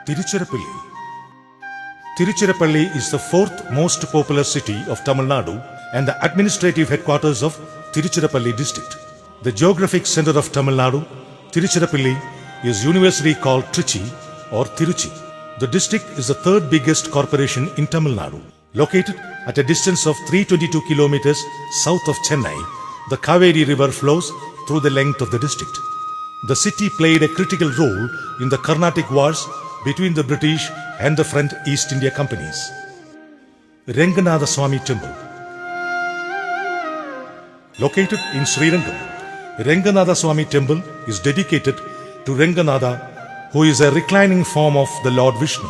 Tiruchirappalli. Tiruchirappalli is the fourth most popular city of Tamil Nadu and the administrative headquarters of Tiruchirappalli district. The geographic center of Tamil Nadu, Tiruchirappalli, is universally called Trichy or Tiruchi. The district is the third biggest corporation in Tamil Nadu. Located at a distance of 322 kilometers south of Chennai, the Kaveri River flows through the length of the district. The city played a critical role in the Carnatic Wars between the British and the French East India Companies. Renganatha Swami Temple. Located in Srirangam, Renganatha Swami Temple is dedicated to Renganatha, who is a reclining form of the Lord Vishnu.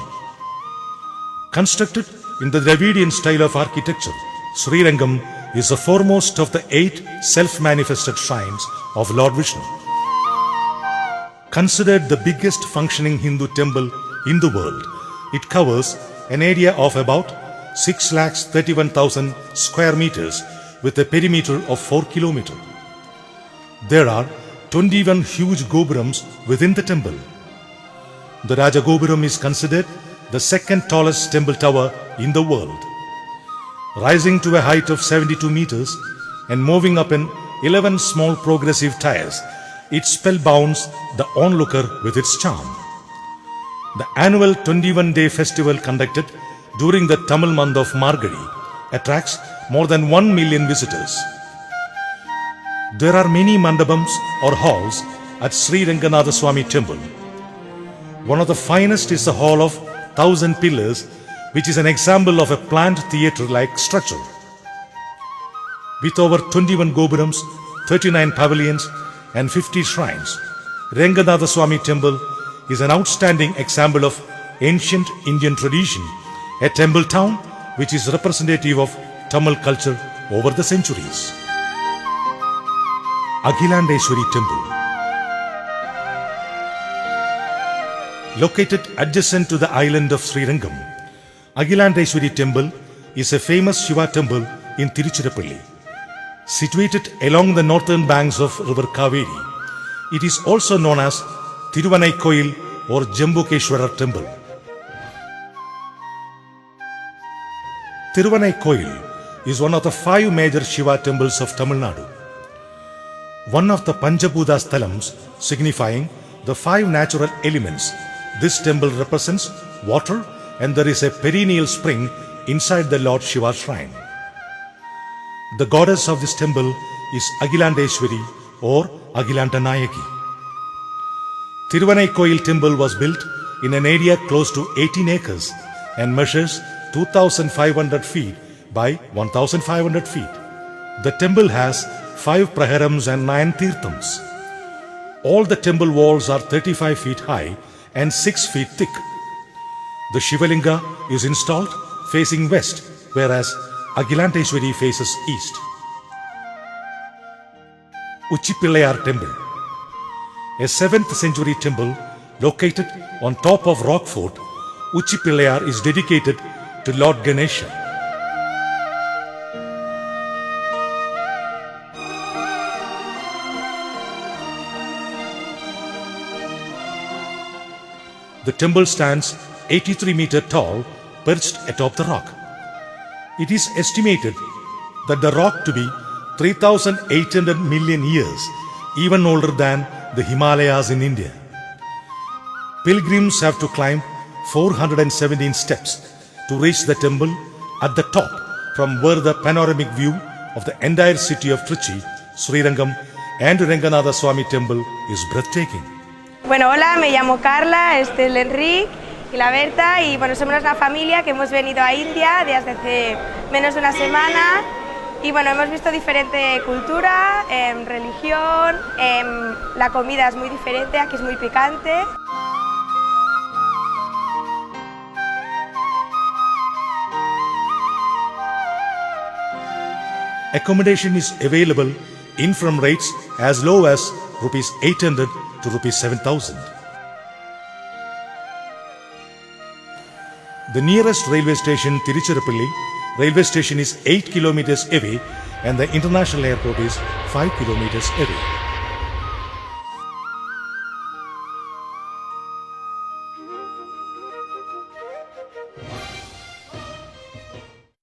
Constructed in the Dravidian style of architecture, Srirangam is the foremost of the 8 self-manifested shrines of Lord Vishnu. Considered the biggest functioning Hindu temple in the world, it covers an area of about 631,000 square meters with a perimeter of 4 kilometers. There are 21 huge gopurams within the temple. The Raja Gopuram is considered the second tallest temple tower in the world. Rising to a height of 72 meters and moving up in 11 small progressive tiers, it spellbounds the onlooker with its charm. The annual 21-day festival conducted during the Tamil month of Margazhi attracts more than 1 million visitors. There are many mandapams or halls at Sri Renganatha Swami Temple. One of the finest is the Hall of 1,000 Pillars, which is an example of a planned theatre-like structure. With over 21 gopurams, 39 pavilions, and 50 shrines, Renganatha Swami Temple is an outstanding example of ancient Indian tradition, a temple town which is representative of Tamil culture over the centuries. Agilandeshwari Temple. Located adjacent to the island of Srirangam, Agilandeshwari Temple is a famous Shiva temple in Tiruchirappalli. Situated along the northern banks of river Kaveri, it is also known as Thiruvannaikoil or Jambukeshwara Temple. Thiruvannaikoil is one of the 5 major Shiva temples of Tamil Nadu. One of the Panchabhuta Sthalams, signifying the 5 natural elements, this temple represents water and there is a perennial spring inside the Lord Shiva shrine. The goddess of this temple is Agilandeshwari or Agilantanayaki. Thiruvannaikoil temple was built in an area close to 18 acres and measures 2,500 feet by 1,500 feet. The temple has 5 praharams and 9 tirthams. All the temple walls are 35 feet high and 6 feet thick. The Shivalinga is installed facing west, whereas Agilanteshwari faces east. Uchipillayar Temple. A 7th century temple located on top of rock fort, Uchipillayar is dedicated to Lord Ganesha. The temple stands 83 meters tall, perched atop the rock. It is estimated that the rock to be 3,800 million years, even older than the Himalayas in India. Pilgrims have to climb 417 steps to reach the temple at the top, from where the panoramic view of the entire city of Trichy, Srirangam and Renganatha Swami Temple is breathtaking. Bueno, hola, me llamo Carla, este es el Enrique y la Berta y bueno, somos una familia que hemos venido a India desde hace menos de una semana y bueno, hemos visto diferente cultura, religión, la comida es muy diferente, aquí es muy picante. Accommodation is available in from rates as low as Rs 800 to Rs 7,000. The nearest railway station, Tiruchirappalli railway station, is 8 kilometers away and the international airport is 5 kilometers away.